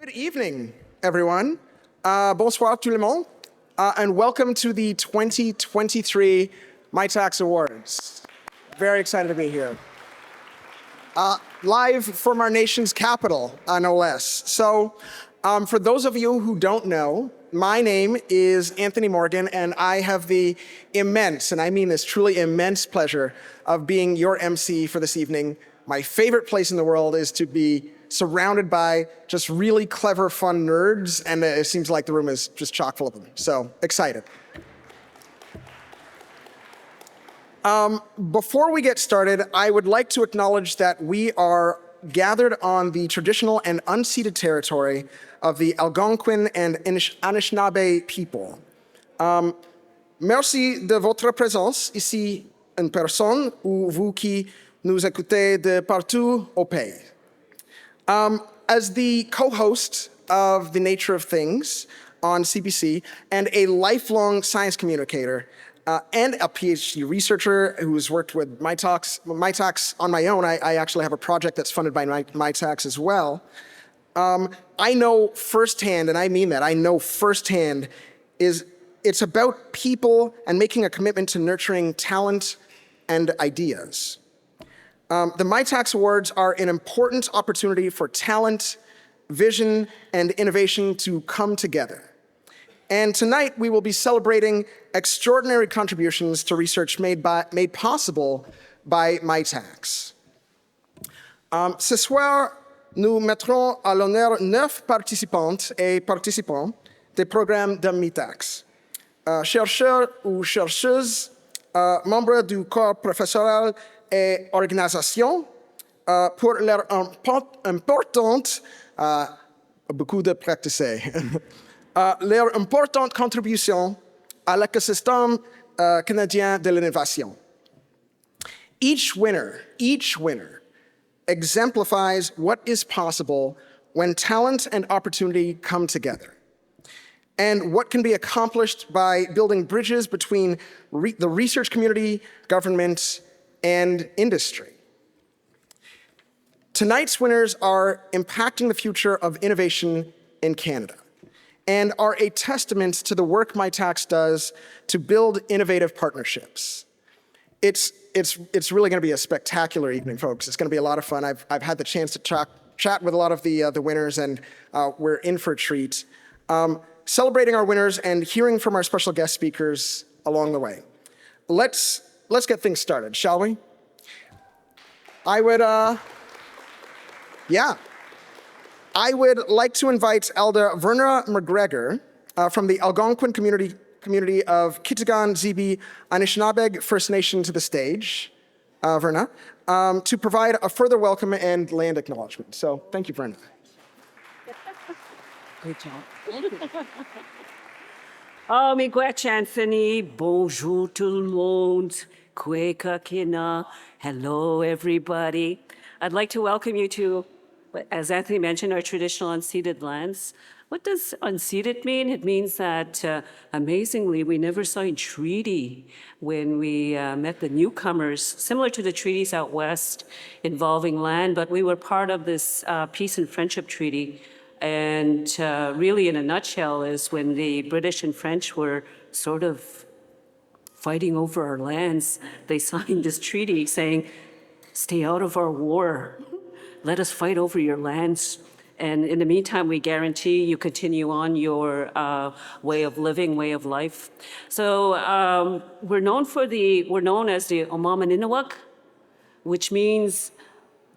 Good evening, everyone. Bonsoir tout le monde, and welcome to the 2023 Mitacs Awards. Very excited to be here. Live from our nation's capital, no less. So, for those of you who don't know, my name is Anthony Morgan, and I have the immense, and I mean this truly immense pleasure of being your MC for this evening. My favorite place in the world is to be surrounded by just really clever, fun nerds, and it seems like the room is just chock full of them. So, excited. Before we get started, I would like to acknowledge that we are gathered on the traditional and unceded territory of the Algonquin and Anishinaabe people. Merci de votre présence ici en personne ou vous qui nous écoutez de partout au pays. As the co-host of The Nature of Things on CBC and a lifelong science communicator and a PhD researcher who's worked with Mitacs on my own, I actually have a project that's funded by Mitacs as well. I know firsthand, and I mean that, I know firsthand, it's about people and making a commitment to nurturing talent and ideas. The Mitacs Awards are an important opportunity for talent, vision, and innovation to come together. And tonight we will be celebrating extraordinary contributions to research made possible by Mitacs. Ce soir, nous mettrons à l'honneur 9 participantes et participants des programmes de Mitacs. Chercheurs ou chercheuses, membres du corps professoral et organisation, pour leur importante, beaucoup de practicer, leur importante contribution à l'écosystème canadien de l'innovation. Each winner exemplifies what is possible when talent and opportunity come together, and what can be accomplished by building bridges between the research community, government, and industry. Tonight's winners are impacting the future of innovation in Canada and are a testament to the work Mitacs does to build innovative partnerships. It's really going to be a spectacular evening, folks. It's going to be a lot of fun. I've had the chance to chat with a lot of the winners, and we're in for a treat. Celebrating our winners and hearing from our special guest speakers along the way. Let's get things started, shall we? I would like to invite Elder Verna McGregor from the Algonquin community of Kitigan Zibi Anishinaabe First Nation to the stage, Verna, to provide a further welcome and land acknowledgement. So thank you, Verna. Great job. Oh, miigwech Anthony, bonjour tout le monde, kweka kina, hello everybody. I'd like to welcome you to, as Anthony mentioned, our traditional unceded lands. What does unceded mean? It means that, amazingly, we never signed treaty when we met the newcomers, similar to the treaties out west involving land, but we were part of this peace and friendship treaty. And really, in a nutshell, is when the British and French were sort of fighting over our lands, they signed this treaty saying, stay out of our war. Let us fight over your lands. And in the meantime, we guarantee you continue on your way of living, way of life. So we're known as the Omamaninawak, which means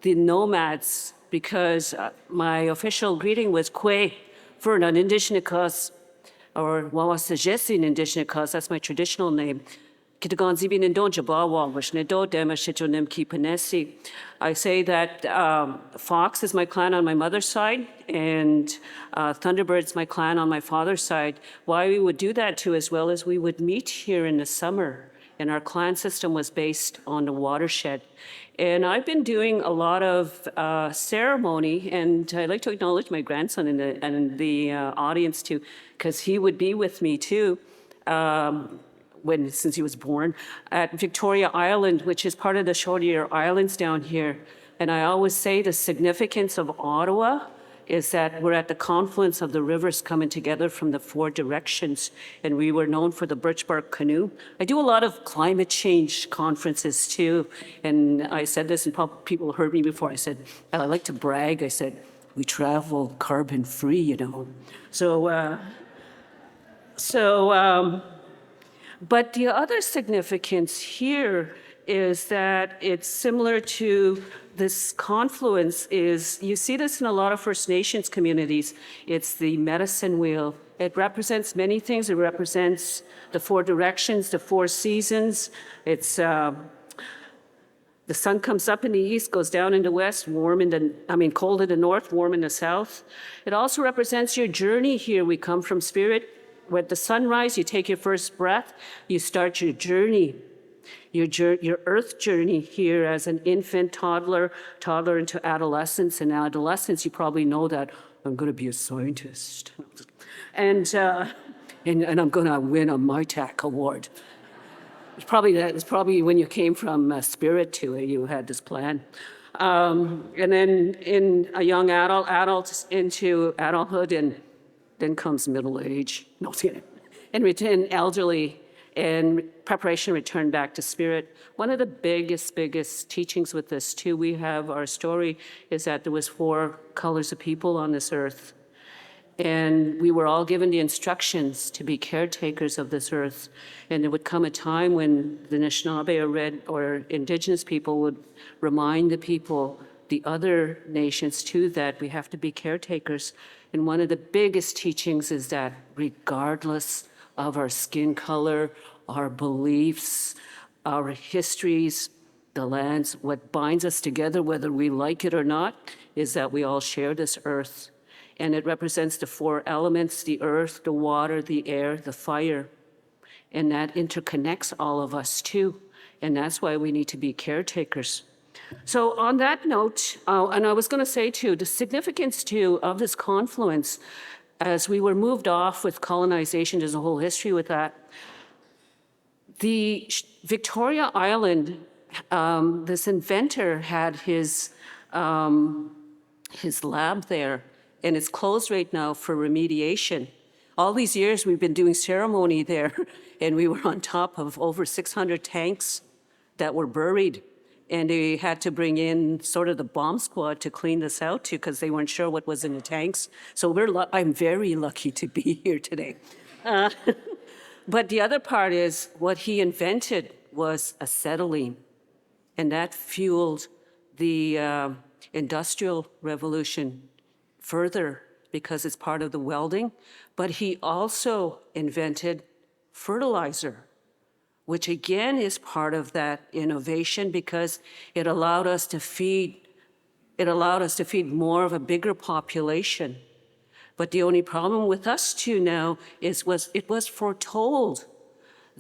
the nomads, because my official greeting was Kwe for an Indigenous, or Wawasajesin Indigenous, that's my traditional name. I say that Fox is my clan on my mother's side, and Thunderbird's my clan on my father's side. Why we would do that too, as well as we would meet here in the summer, and our clan system was based on the watershed. And I've been doing a lot of ceremony, and I'd like to acknowledge my grandson in the audience too, because he would be with me too. Since he was born, at Victoria Island, which is part of the Chaudière Islands down here. And I always say the significance of Ottawa is that we're at the confluence of the rivers coming together from the four directions, and we were known for the birch bark canoe. I do a lot of climate change conferences too, and I said this, and people heard me before. I said, I like to brag. I said, we travel carbon free, you know. But the other significance here is that it's similar to this confluence is, you see this in a lot of First Nations communities. It's the medicine wheel. It represents many things. It represents the four directions, the four seasons. It's the sun comes up in the east, goes down in the west, cold in the north, warm in the south. It also represents your journey here. We come from spirit. With the sunrise, you take your first breath, you start your journey, your earth journey here as an infant, toddler into adolescence. And adolescence, you probably know that I'm going to be a scientist, and I'm going to win a Mitacs Award. It's probably when you came from spirit to it, you had this plan. And then in a young adult into adulthood, and then comes middle age, and return elderly, and preparation return back to spirit. One of the biggest teachings with this too, we have our story, is that there was 4 colors of people on this earth. And we were all given the instructions to be caretakers of this earth. And there would come a time when the Anishinaabe or Indigenous people would remind the people, the other nations too, that we have to be caretakers. And one of the biggest teachings is that regardless of our skin color, our beliefs, our histories, the lands, what binds us together, whether we like it or not, is that we all share this earth. And it represents the 4 elements, the earth, the water, the air, the fire. And that interconnects all of us too. And that's why we need to be caretakers. So on that note, and I was going to say too, the significance too of this confluence, as we were moved off with colonization, there's a whole history with that. The Victoria Island, this inventor had his lab there, and it's closed right now for remediation. All these years we've been doing ceremony there, and we were on top of over 600 tanks that were buried. And they had to bring in sort of the bomb squad to clean this out too, because they weren't sure what was in the tanks. So I'm very lucky to be here today. But the other part is what he invented was acetylene, and that fueled the Industrial Revolution further because it's part of the welding. But he also invented fertilizer, which again is part of that innovation because it allowed us to feed more of a bigger population. But the only problem with us too now is it was foretold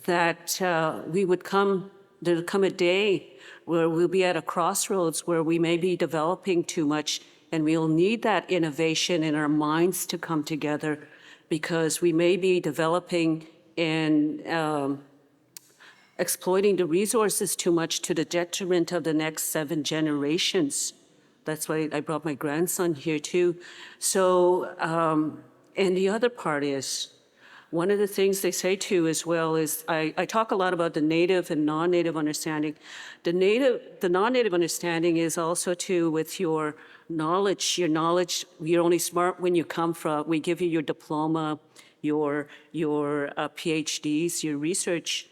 that there'd come a day where we'll be at a crossroads where we may be developing too much, and we'll need that innovation in our minds to come together, because we may be developing and exploiting the resources too much to the detriment of the next 7 generations. That's why I brought my grandson here too. So, and the other part is, one of the things they say too as well is, I talk a lot about the native and non-native understanding. The non-native understanding is also too with your knowledge. You're only smart when you come from, we give you your diploma, your PhDs, your research,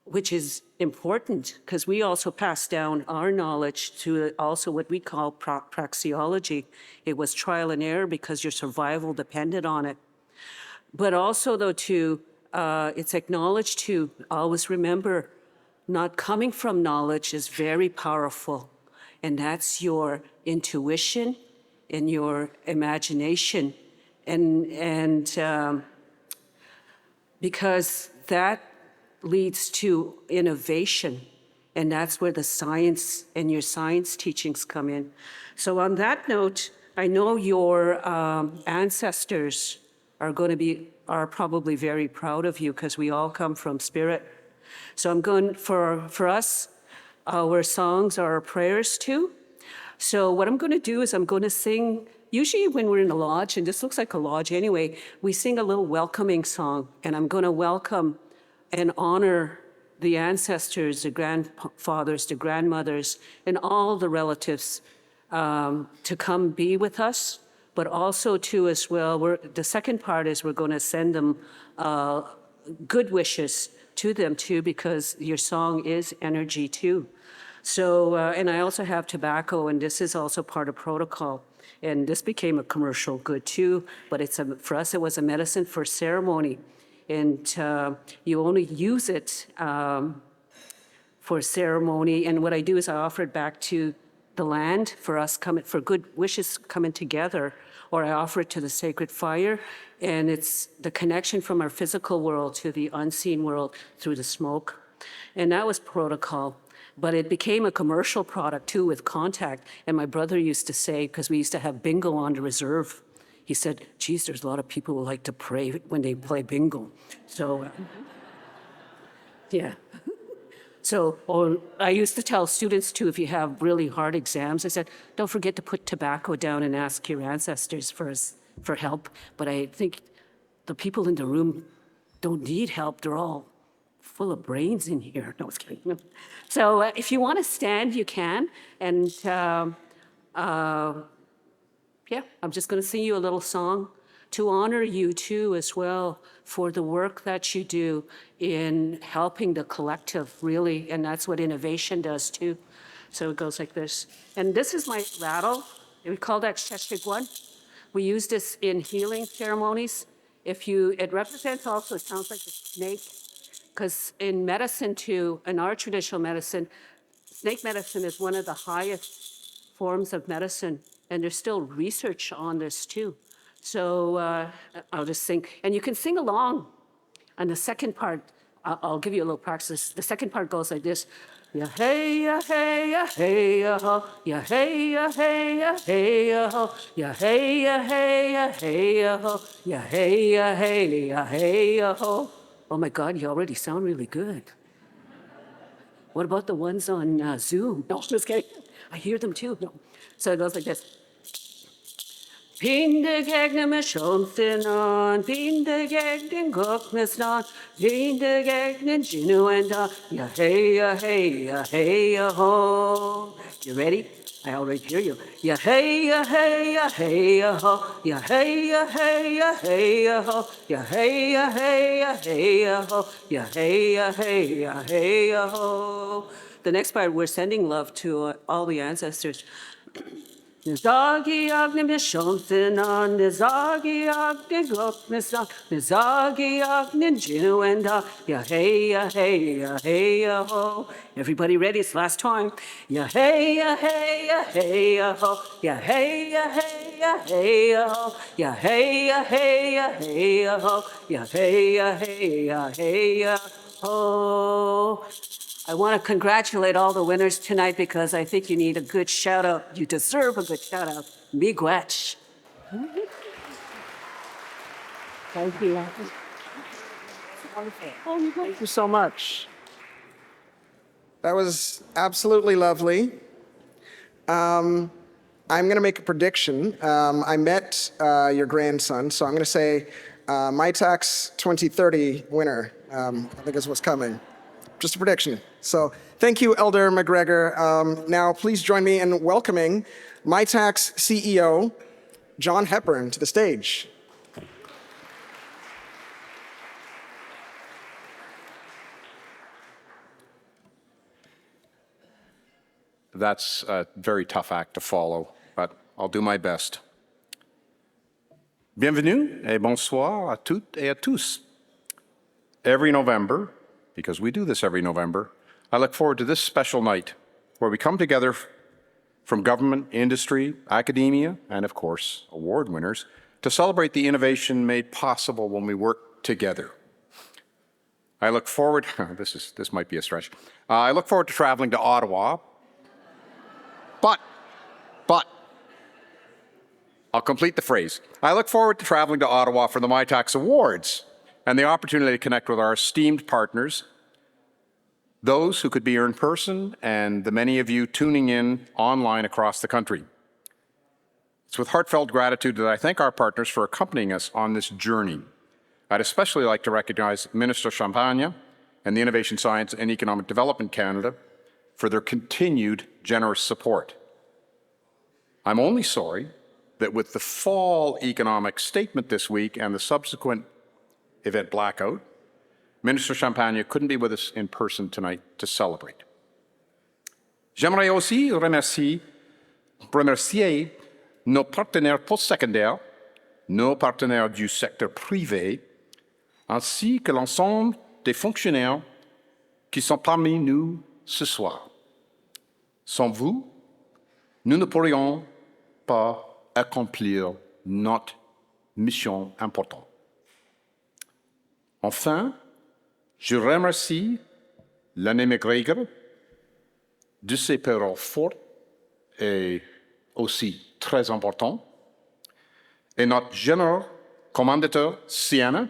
which is important because we also pass down our knowledge to also what we call praxeology. It was trial and error because your survival depended on it. But also though too, it's acknowledged to always remember, not coming from knowledge is very powerful. And that's your intuition and your imagination. And because that leads to innovation. And that's where the science and your science teachings come in. So on that note, I know your ancestors are probably very proud of you because we all come from spirit. So I'm going, for us, our songs are our prayers too. So what I'm going to do is I'm going to sing, usually when we're in a lodge, and this looks like a lodge anyway, we sing a little welcoming song, and I'm going to welcome and honor the ancestors, the grandfathers, the grandmothers, and all the relatives to come be with us, but also to as well, the second part is we're going to send them good wishes to them too, because your song is energy too. So, and I also have tobacco, and this is also part of protocol. And this became a commercial good too, but for us, it was a medicine for ceremony. And you only use it for ceremony. And what I do is I offer it back to the land for us for good wishes coming together, or I offer it to the sacred fire. And it's the connection from our physical world to the unseen world through the smoke. And that was protocol. But it became a commercial product too with contact. And my brother used to say, because we used to have bingo on the reserve, he said, geez, there's a lot of people who like to pray when they play bingo. So, yeah. So I used to tell students too, if you have really hard exams, I said, don't forget to put tobacco down and ask your ancestors for help. But I think the people in the room don't need help. They're all full of brains in here. No, I was kidding. No. So if you want to stand, you can. And yeah, I'm just going to sing you a little song to honor you too as well for the work that you do in helping the collective, really, and that's what innovation does too. So it goes like this. And this is my rattle. We call that sheshigwan. We use this in healing ceremonies. It represents also, it sounds like a snake, because in medicine too, in our traditional medicine, snake medicine is one of the highest forms of medicine, and there's still research on this too. So I'll just sing, and you can sing along. And the second part, I'll give you a little practice. The second part goes like this. Ya hey ya hey ya hey ya ho, ya hey ya hey ya hey ya ho, ya hey ya hey ya hey ya ho, ya hey ya hey ya hey ya ho. Oh my God, you already sound really good. What about the ones on Zoom? No, just kidding. I hear them too. No. So it goes like this. Pindegegnen med sjönsinan, pindegegnen gocknesnan, pindegegnen genuenda, ya hey ya hey ya hey ya ho. You ready? I already hear you. Ya hey ya hey ya hey ya ho, ya hey ya hey ya hey ya ho, ya hey ya hey ya hey ya ho, ya hey ya hey ya hey ya ho. The next part, we're sending love to all the ancestors. Nizagi agni mishontinan, nizagi agni goknisan, nizagi agni jinuenda, ya hey ya hey ya hey ya ho. Everybody ready? It's last time. Ya hey ya hey ya hey ya ho, ya hey ya hey ya hey ya ho, ya hey ya hey ya hey ya ho, ya hey ya hey ya hey ya ho. I want to congratulate all the winners tonight because I think you need a good shout out. You deserve a good shout out. Miigwech. Thank you. Thank you so much. That was absolutely lovely. I'm going to make a prediction. I met your grandson, so I'm going to say Mitacs 2030 winner. I think is what's coming. Just a prediction. So thank you, Elder McGregor. Now please join me in welcoming Mitacs CEO, John Hepburn, to the stage. That's a very tough act to follow, but I'll do my best. Bienvenue et bonsoir à toutes et à tous. Every November, because we do this every November, I look forward to this special night where we come together from government, industry, academia, and of course, award winners, to celebrate the innovation made possible when we work together. I look forward, this might be a stretch. I look forward to traveling to Ottawa, but, I'll complete the phrase. I look forward to traveling to Ottawa for the Mitacs Awards and the opportunity to connect with our esteemed partners those who could be here in person, and the many of you tuning in online across the country. It's with heartfelt gratitude that I thank our partners for accompanying us on this journey. I'd especially like to recognize Minister Champagne and the Innovation, Science and Economic Development Canada for their continued generous support. I'm only sorry that with the fall economic statement this week and the subsequent event blackout, Minister Champagne couldn't be with us in person tonight to celebrate. J'aimerais aussi remercier nos partenaires postsecondaires, nos partenaires du secteur privé, ainsi que l'ensemble des fonctionnaires qui sont parmi nous ce soir. Sans vous, nous ne pourrions pas accomplir notre mission importante. Enfin, je remercie l'année McGregor de ses paroles fortes et aussi très importantes, et notre général commandateur Sienna,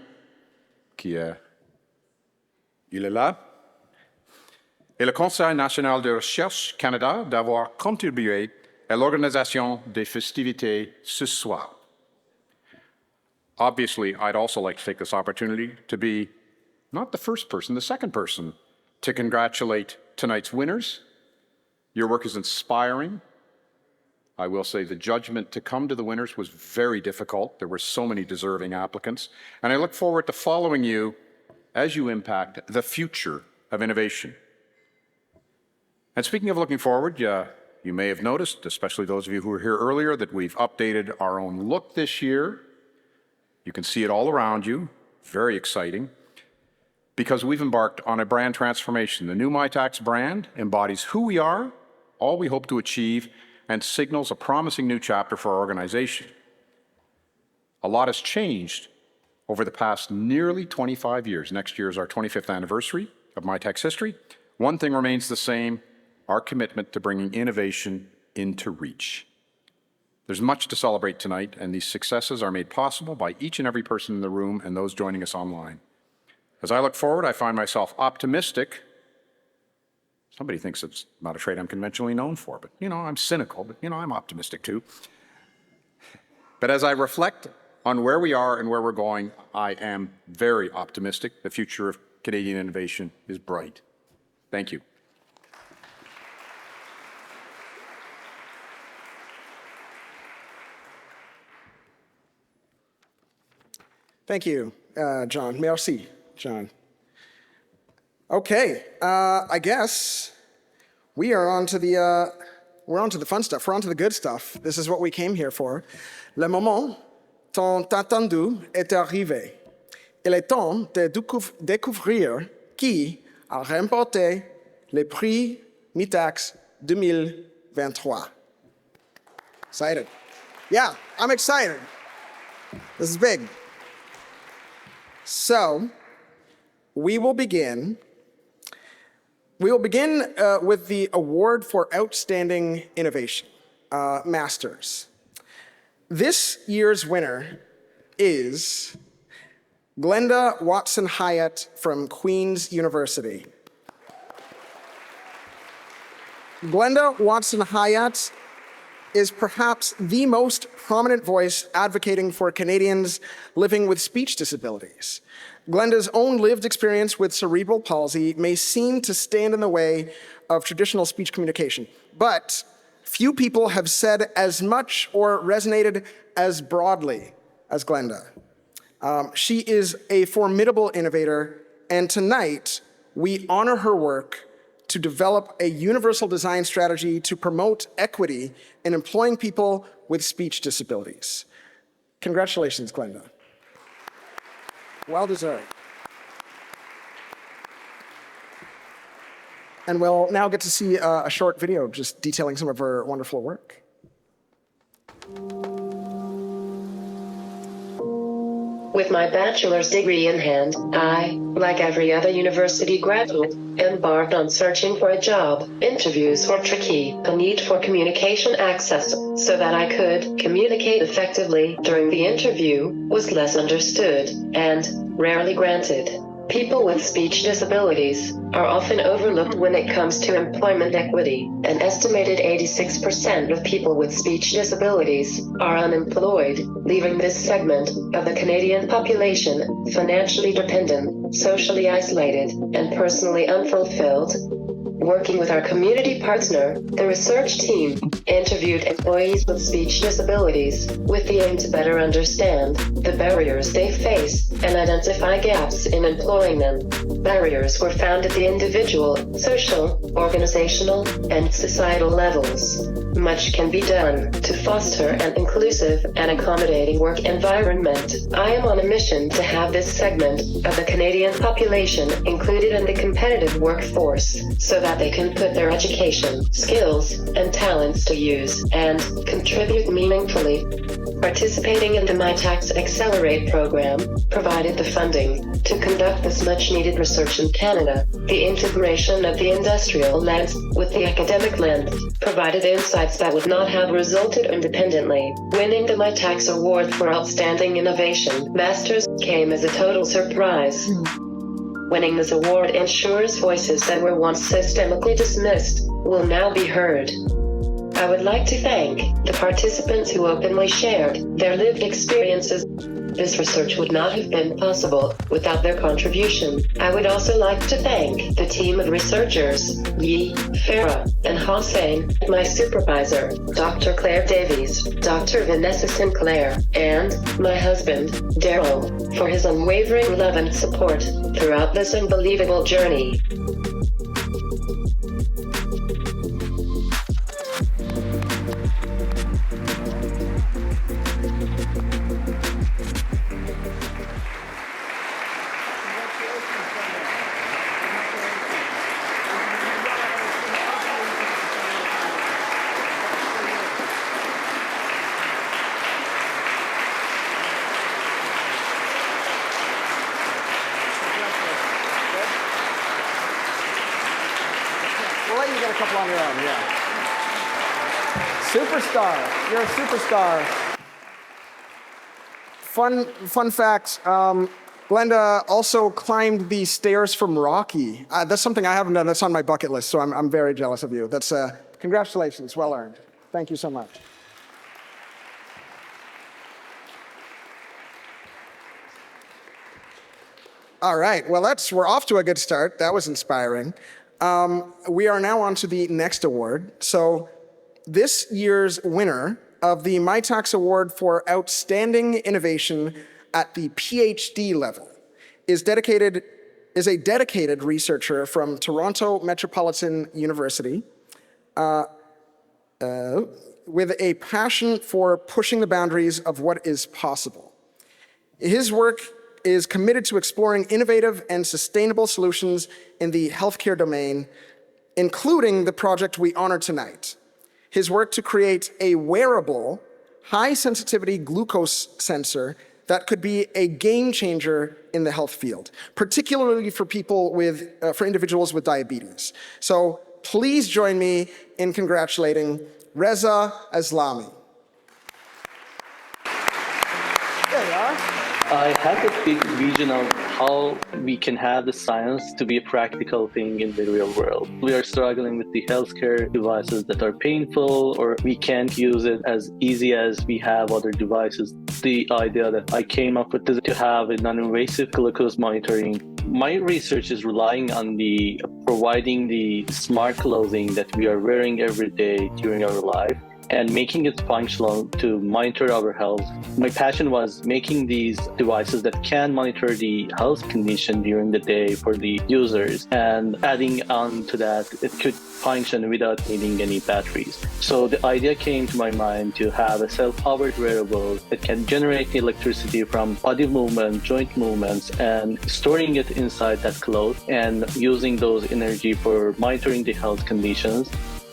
il est là, et le Conseil national de recherche Canada d'avoir contribué à l'organisation des festivités ce soir. Obviously, I'd also like to take this opportunity to be not the first person, the second person, to congratulate tonight's winners. Your work is inspiring. I will say the judgment to come to the winners was very difficult. There were so many deserving applicants. And I look forward to following you as you impact the future of innovation. And speaking of looking forward, you may have noticed, especially those of you who were here earlier, that we've updated our own look this year. You can see it all around you. Very exciting. Because we've embarked on a brand transformation. The new Mitacs brand embodies who we are, all we hope to achieve, and signals a promising new chapter for our organization. A lot has changed over the past nearly 25 years. Next year is our 25th anniversary of Mitacs history. One thing remains the same, our commitment to bringing innovation into reach. There's much to celebrate tonight, and these successes are made possible by each and every person in the room and those joining us online. As I look forward, I find myself optimistic. Somebody thinks it's not a trait I'm conventionally known for, but, I'm cynical, but, I'm optimistic too. But as I reflect on where we are and where we're going, I am very optimistic. The future of Canadian innovation is bright. Thank you. Thank you, John. Merci, John. Okay, I guess we are on to we're on to the fun stuff. We're on to the good stuff. This is what we came here for. Le moment tant attendu est arrivé. Il est temps de découvrir qui a remporté le Prix Mitacs 2023. Excited. Yeah, I'm excited. This is big. So, we will begin with the Award for Outstanding Innovation, Masters. This year's winner is Glenda Watson-Hyatt from Queen's University. Glenda Watson-Hyatt is perhaps the most prominent voice advocating for Canadians living with speech disabilities. Glenda's own lived experience with cerebral palsy may seem to stand in the way of traditional speech communication, but few people have said as much or resonated as broadly as Glenda. She is a formidable innovator, and tonight we honor her work to develop a universal design strategy to promote equity in employing people with speech disabilities. Congratulations, Glenda. Well deserved. And we'll now get to see a short video just detailing some of her wonderful work. With my bachelor's degree in hand, I, like every other university graduate, embarked on searching for a job. Interviews were tricky. The need for communication access so that I could communicate effectively during the interview was less understood and rarely granted. People with speech disabilities are often overlooked when it comes to employment equity. An estimated 86% of people with speech disabilities are unemployed, leaving this segment of the Canadian population financially dependent, socially isolated, and personally unfulfilled. Working with our community partner, the research team interviewed employees with speech disabilities with the aim to better understand the barriers they face and identify gaps in employing them. Barriers were found at the individual, social, organizational, and societal levels. Much can be done to foster an inclusive and accommodating work environment. I am on a mission to have this segment of the Canadian population included in the competitive workforce so that they can put their education, skills, and talents to use and contribute meaningfully. Participating in the Mitacs Accelerate program provided the funding to conduct this much-needed research in Canada. The integration of the industrial lens with the academic lens provided insights that would not have resulted independently. Winning the Mitacs Award for Outstanding Innovation Masters came as a total surprise. Winning this award ensures voices that were once systemically dismissed will now be heard. I would like to thank the participants who openly shared their lived experiences. This research would not have been possible without their contribution. I would also like to thank the team of researchers, Yi, Farah, and Hossein, my supervisor, Dr. Claire Davies, Dr. Vanessa Sinclair, and my husband, Daryl, for his unwavering love and support throughout this unbelievable journey. We'll let you get a couple on your own, yeah. Superstar. You're a superstar. Fun fact, Glenda also climbed the stairs from Rocky. That's something I haven't done. That's on my bucket list, so I'm very jealous of you. That's congratulations, well earned. Thank you so much. All right, well, we're off to a good start. That was inspiring. We are now on to the next award. So this year's winner of the Mitacs Award for Outstanding Innovation at the PhD level is a dedicated researcher from Toronto Metropolitan University with a passion for pushing the boundaries of what is possible. His work is committed to exploring innovative and sustainable solutions in the healthcare domain, including the project we honor tonight. His work to create a wearable, high-sensitivity glucose sensor that could be a game changer in the health field, particularly for individuals with diabetes. So please join me in congratulating Reza Aslami. There you are. I have a big vision of how we can have the science to be a practical thing in the real world. We are struggling with the healthcare devices that are painful, or we can't use it as easy as we have other devices. The idea that I came up with is to have a non-invasive glucose monitoring. My research is relying on providing the smart clothing that we are wearing every day during our life, and making it functional to monitor our health. My passion was making these devices that can monitor the health condition during the day for the users, and adding on to that, it could function without needing any batteries. So the idea came to my mind to have a self-powered wearable that can generate electricity from body movement, joint movements, and storing it inside that cloth and using those energy for monitoring the health conditions.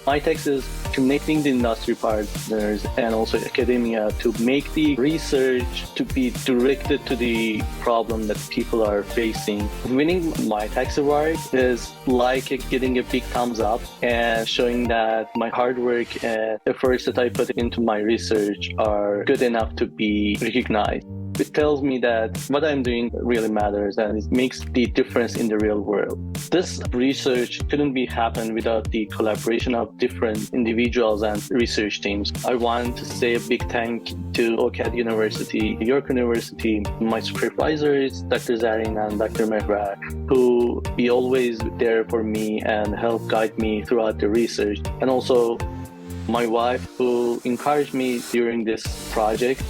Mitacs is connecting the industry partners and also academia to make the research to be directed to the problem that people are facing. Winning Mitacs Award is like getting a big thumbs up and showing that my hard work and efforts that I put into my research are good enough to be recognized. It tells me that what I'm doing really matters and it makes the difference in the real world. This research couldn't be happened without the collaboration of different individuals and research teams. I want to say a big thank to OCAD University, York University, my supervisors, Dr. Zarin and Dr. Mehra, who be always there for me and help guide me throughout the research. And also my wife, who encouraged me during this project.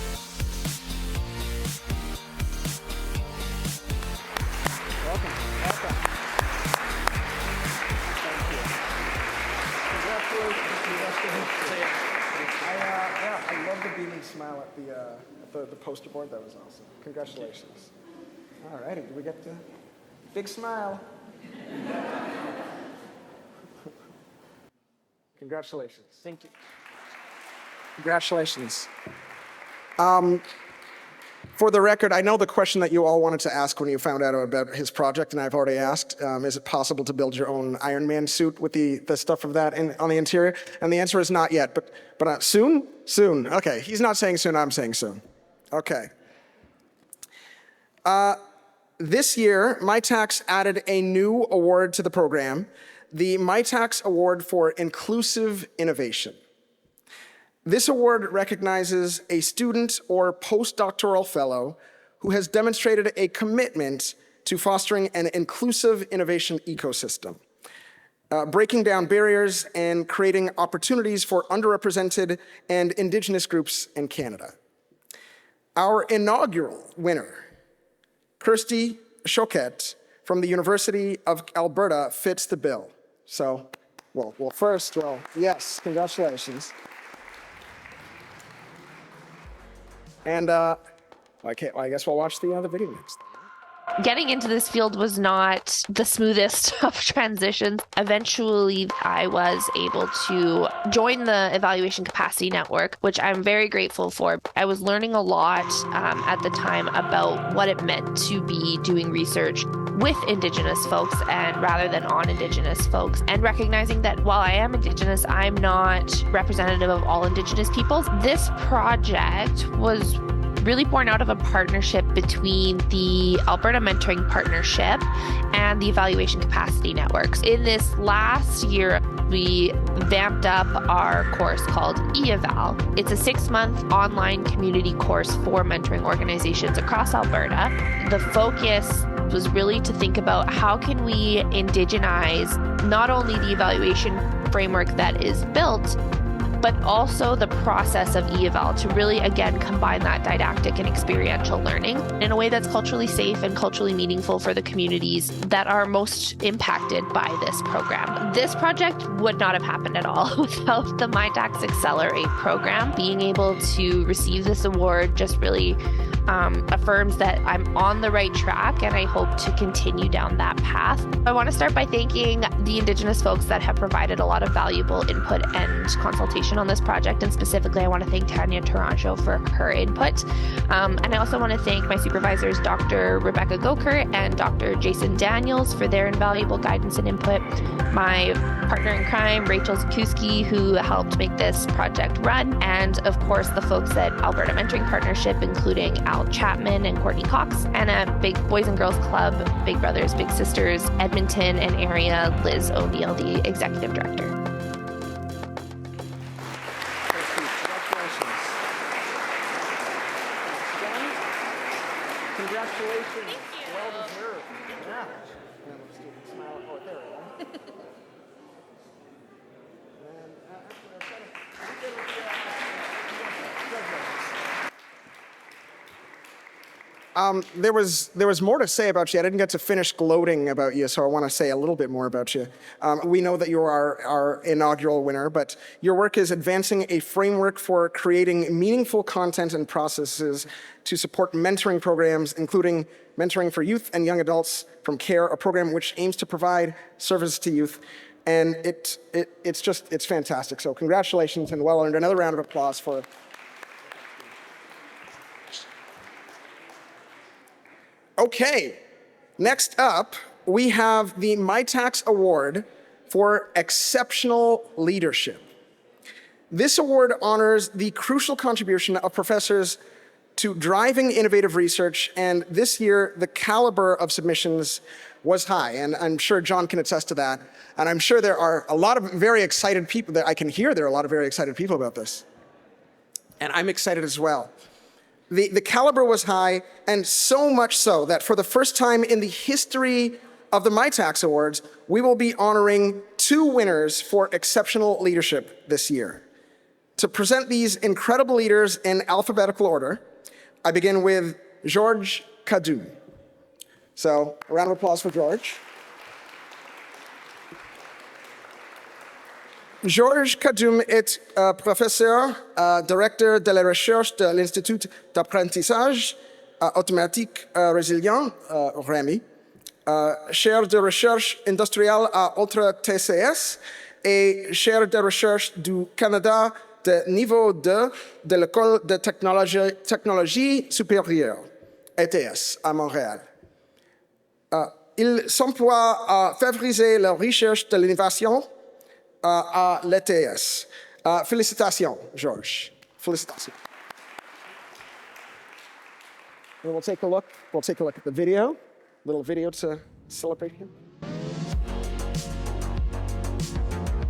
Smile at the poster board. That was awesome. Congratulations. All righty, do we get the big smile? Congratulations. Thank you. Congratulations. For the record, I know the question that you all wanted to ask when you found out about his project, and I've already asked, is it possible to build your own Iron Man suit with the stuff of that on the interior? And the answer is not yet, but soon? Soon, okay. He's not saying soon, I'm saying soon. Okay. This year, Mitacs added a new award to the program, the Mitacs Award for Inclusive Innovation. This award recognizes a student or postdoctoral fellow who has demonstrated a commitment to fostering an inclusive innovation ecosystem, breaking down barriers and creating opportunities for underrepresented and Indigenous groups in Canada. Our inaugural winner, Kirsty Choquette from the University of Alberta, fits the bill. So, yes, congratulations. And I guess we'll watch the video next. Getting into this field was not the smoothest of transitions. Eventually, I was able to join the Evaluation Capacity Network, which I'm very grateful for. I was learning a lot at the time about what it meant to be doing research with Indigenous folks and rather than on Indigenous folks, and recognizing that while I am Indigenous, I'm not representative of all Indigenous peoples. This project was really born out of a partnership between the Alberta Mentoring Partnership and the Evaluation Capacity Networks. In this last year, we vamped up our course called eEval. It's a 6-month online community course for mentoring organizations across Alberta. The focus was really to think about how can we indigenize not only the evaluation framework that is built, but also the process of eEval to really, again, combine that didactic and experiential learning in a way that's culturally safe and culturally meaningful for the communities that are most impacted by this program. This project would not have happened at all without the Mitacs Accelerate program. Being able to receive this award just really affirms that I'm on the right track, and I hope to continue down that path. I want to start by thanking the Indigenous folks that have provided a lot of valuable input and consultation on this project, and specifically I want to thank Tanya Taranjo for her input. And I also want to thank my supervisors, Dr. Rebecca Goker and Dr. Jason Daniels, for their invaluable guidance and input. My partner in crime, Rachel Zakuski, who helped make this project run, and of course the folks at Alberta Mentoring Partnership, including Al Chapman and Courtney Cox, and at Big Boys and Girls Club, Big Brothers, Big Sisters, Edmonton and area, Liz O'Neill, the Executive Director. Congratulations. Thank you. Well deserved. Yeah. And let's do the smile. Oh, there we go. And there was more to say about you. I didn't get to finish gloating about you, so I want to say a little bit more about you. We know that you are our inaugural winner, but your work is advancing a framework for creating meaningful content and processes to support mentoring programs, including mentoring for youth and young adults from CARE, a program which aims to provide service to youth. And it's fantastic. So congratulations and well earned. Another round of applause for. Okay, next up, we have the Mitacs Award for Exceptional Leadership. This award honors the crucial contribution of professors to driving innovative research, and this year the caliber of submissions was high, and I'm sure John can attest to that. And I'm sure there are a lot of very excited people that I can hear there are a lot of very excited people about this. And I'm excited as well. The caliber was high, and so much so that for the first time in the history of the Mitacs Awards, we will be honoring 2 winners for exceptional leadership this year. To present these incredible leaders in alphabetical order, I begin with Georges Cadoum. So, a round of applause for Georges. Georges Cadoum est professeur, directeur de la recherche de l'Institut d'apprentissage automatique résilient, REMI, chaire de recherche industrielle à TCS et chaire de recherche du Canada de niveau 2 de l'École de technologie supérieure, ETS, à Montréal. Il s'emploie à favoriser la recherche de l'innovation à l'ETS. Félicitations, Georges. Félicitations. And we'll take a look at the video, little video to celebrate him.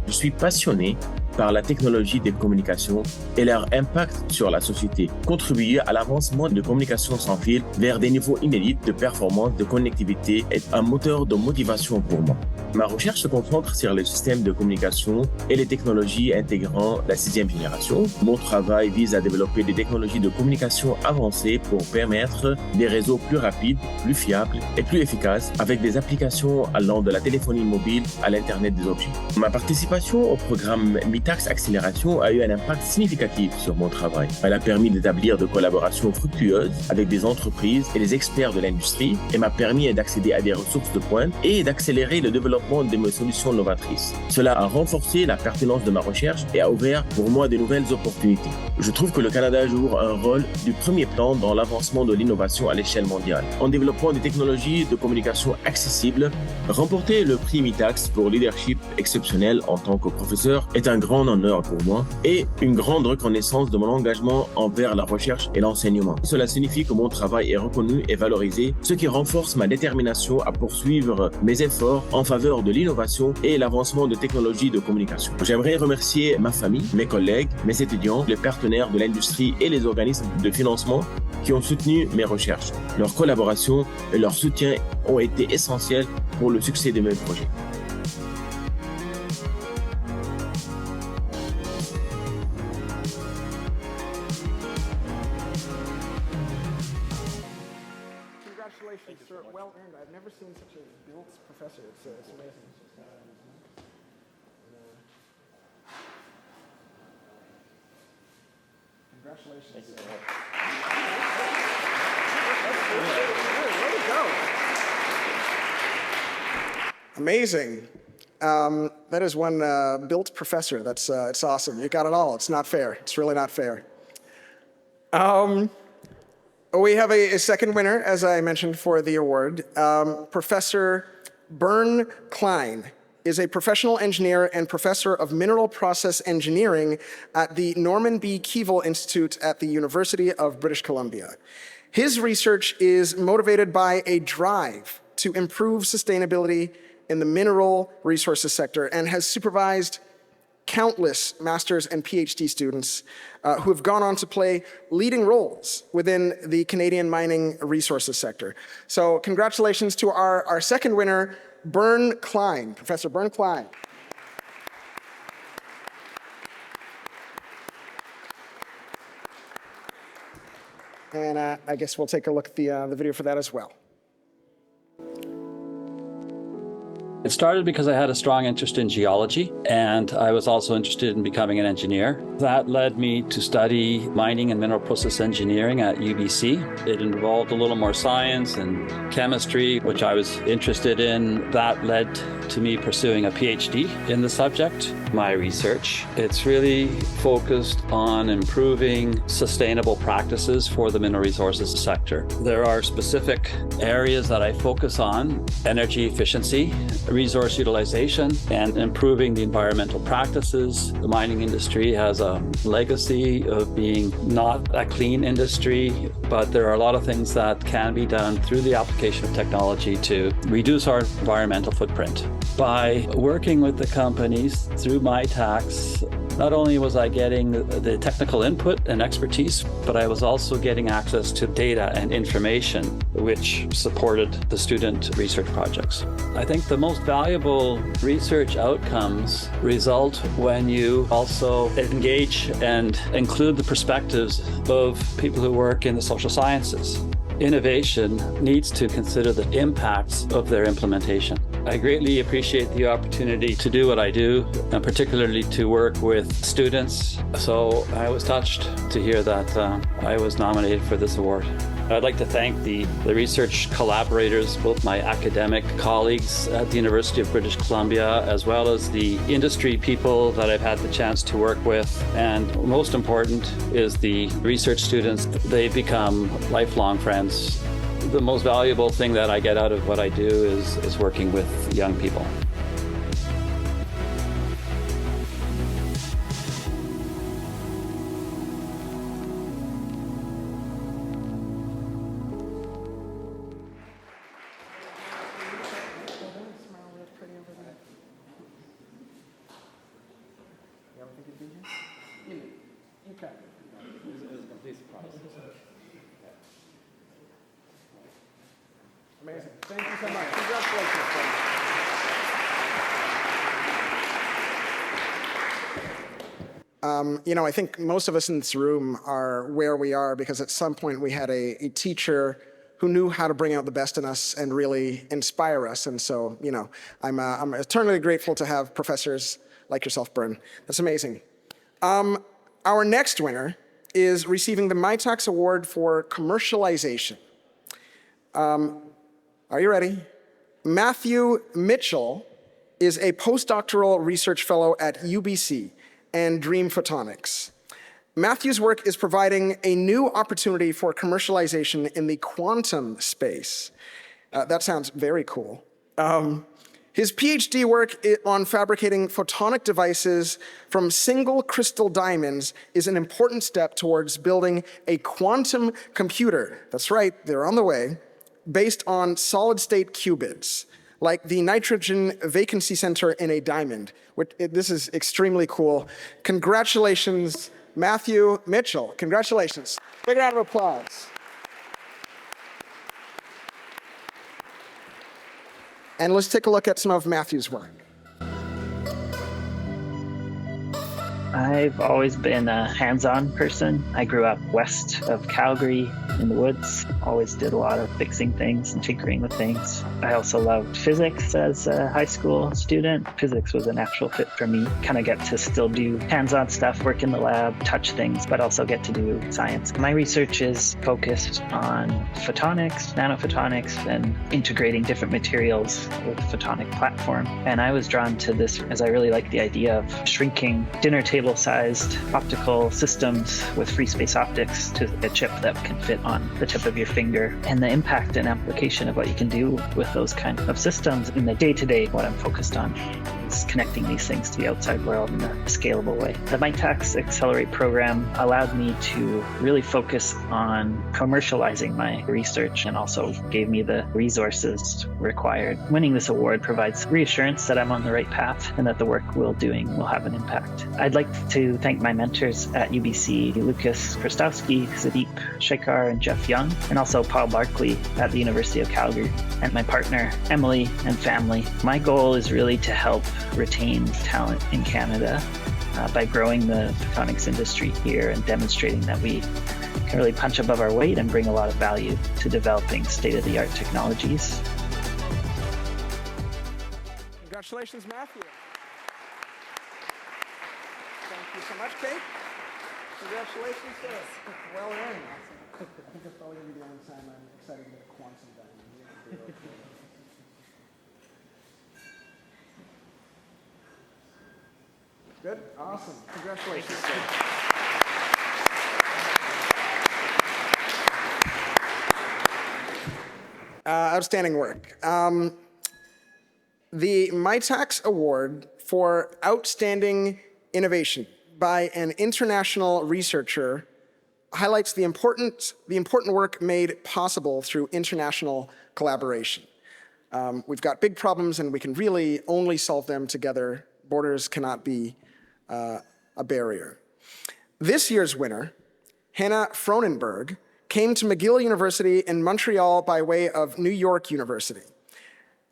Je suis passionné par la technologie des communications et leur impact sur la société. Contribuer à l'avancement de communication sans fil vers des niveaux inédits de performance, de connectivité est un moteur de motivation pour moi. Ma recherche se concentre sur les systèmes de communication et les technologies intégrant la 6e génération. Mon travail vise à développer des technologies de communication avancées pour permettre des réseaux plus rapides, plus fiables et plus efficaces avec des applications allant de la téléphonie mobile à l'Internet des objets. Ma participation au programme Mitacs Accélération a eu un impact significatif sur mon travail. Elle a permis d'établir de collaborations fructueuses avec des entreprises et des experts de l'industrie et m'a permis d'accéder à des ressources de pointe et d'accélérer le développement de mes solutions novatrices. Cela a renforcé la pertinence de ma recherche et a ouvert pour moi de nouvelles opportunités. Je trouve que le Canada joue un rôle du premier plan dans l'avancement de l'innovation à l'échelle mondiale. En développant des technologies de communication accessibles, remporter le prix Mitacs pour leadership exceptionnel en tant que professeur est un grand honneur pour moi et une grande reconnaissance de mon engagement envers la recherche et l'enseignement. Cela signifie que mon travail est reconnu et valorisé, ce qui renforce ma détermination à poursuivre mes efforts en faveur de l'innovation et l'avancement de technologies de communication. J'aimerais remercier ma famille, mes collègues, mes étudiants, les partenaires de l'industrie et les organismes de financement qui ont soutenu mes recherches. Leur collaboration et leur soutien ont été essentiels pour le succès de mes projets. Congratulations, sir. Well earned. I've never seen such a built professor. It's amazing. Congratulations. Thank you so much. Way to go. Amazing. That is one built professor. That's it's awesome. You got it all. It's not fair. It's really not fair. We have a second winner, as I mentioned, for the award. Professor Bern Klein is a professional engineer and professor of mineral process engineering at the Norman B. Qu'il Institute at the University of British Columbia. His research is motivated by a drive to improve sustainability in the mineral resources sector and has supervised countless master's and PhD students who have gone on to play leading roles within the Canadian mining resources sector. So congratulations to our second winner, Bern Klein, Professor Bern Klein. And I guess we'll take a look at the video for that as well. It started because I had a strong interest in geology, and I was also interested in becoming an engineer. That led me to study mining and mineral process engineering at UBC. It involved a little more science and chemistry, which I was interested in. That led to me pursuing a PhD in the subject. My research, it's really focused on improving sustainable practices for the mineral resources sector. There are specific areas that I focus on: energy efficiency, resource utilization, and improving the environmental practices. The mining industry has a a legacy of being not a clean industry, but there are a lot of things that can be done through the application of technology to reduce our environmental footprint. By working with the companies through Mitacs, not only was I getting the technical input and expertise, but I was also getting access to data and information which supported the student research projects. I think the most valuable research outcomes result when you also engage and include the perspectives of people who work in the social sciences. Innovation needs to consider the impacts of their implementation. I greatly appreciate the opportunity to do what I do, and particularly to work with students. So I was touched to hear that I was nominated for this award. I'd like to thank the research collaborators, both my academic colleagues at the University of British Columbia, as well as the industry people that I've had the chance to work with. And most important is the research students. They become lifelong friends. The most valuable thing that I get out of what I do is working with young people. Amazing. Thank you so much. Congratulations. I think most of us in this room are where we are because at some point we had a teacher who knew how to bring out the best in us and really inspire us. And so, I'm eternally grateful to have professors like yourself, Bryn. That's amazing. Our next winner is receiving the Mitacs Award for commercialization. Are you ready? Matthew Mitchell is a postdoctoral research fellow at UBC and Dream Photonics. Matthew's work is providing a new opportunity for commercialization in the quantum space. That sounds very cool. His PhD work on fabricating photonic devices from single crystal diamonds is an important step towards building a quantum computer. That's right, they're on the way, based on solid-state qubits, like the nitrogen vacancy center in a diamond. This is extremely cool. Congratulations, Matthew Mitchell. Congratulations. Big round of applause. And let's take a look at some of Matthew's work. I've always been a hands-on person. I grew up west of Calgary in the woods, always did a lot of fixing things and tinkering with things. I also loved physics as a high school student. Physics was a natural fit for me. Kind of get to still do hands-on stuff, work in the lab, touch things, but also get to do science. My research is focused on photonics, nanophotonics, and integrating different materials with a photonic platform. And I was drawn to this as I really like the idea of shrinking dinner table-sized optical systems with free space optics to a chip that can fit on the tip of your finger. And the impact and application of what you can do with those kind of systems in the day-to-day, what I'm focused on is connecting these things to the outside world in a scalable way. The Mitacs Accelerate program allowed me to really focus on commercializing my research and also gave me the resources required. Winning this award provides reassurance that I'm on the right path and that the work we're doing will have an impact. I'd like to thank my mentors at UBC, Lucas Krastowski, Zadeep Shekhar, and Jeff Young, and also Paul Barkley at the University of Calgary, and my partner, Emily, and family. My goal is really to help retain talent in Canada by growing the photonics industry here and demonstrating that we can really punch above our weight and bring a lot of value to developing state-of-the-art technologies. Congratulations, Matthew. Thank you so much, Kate. Congratulations, sir. Well earned. I think that's probably going to be the only time I'm excited to get a quantum diamond. Good? Awesome. Congratulations. Outstanding work. The Mitacs Award for Outstanding Innovation by an international researcher highlights the important work made possible through international collaboration. We've got big problems and we can really only solve them together. Borders cannot be a barrier. This year's winner, Hannah Fronenberg, came to McGill University in Montreal by way of New York University.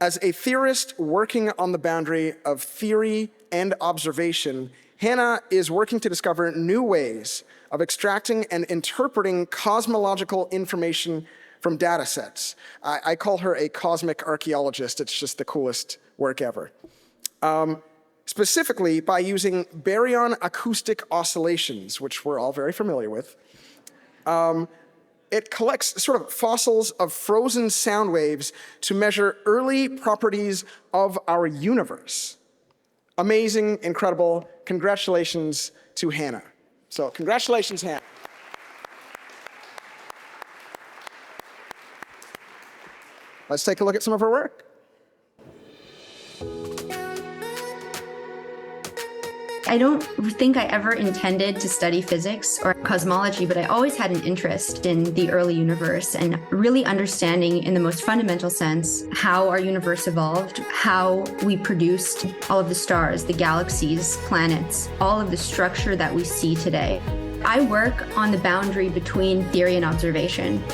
As a theorist working on the boundary of theory and observation, Hannah is working to discover new ways of extracting and interpreting cosmological information from data sets. I call her a cosmic archaeologist. It's just the coolest work ever. Specifically by using baryon acoustic oscillations, which we're all very familiar with. It collects sort of fossils of frozen sound waves to measure early properties of our universe. Amazing, incredible. Congratulations to Hannah. So congratulations, Hannah. Let's take a look at some of her work. I don't think I ever intended to study physics or cosmology, but I always had an interest in the early universe and really understanding in the most fundamental sense how our universe evolved, how we produced all of the stars, the galaxies, planets, all of the structure that we see today. I work on the boundary between theory and observation.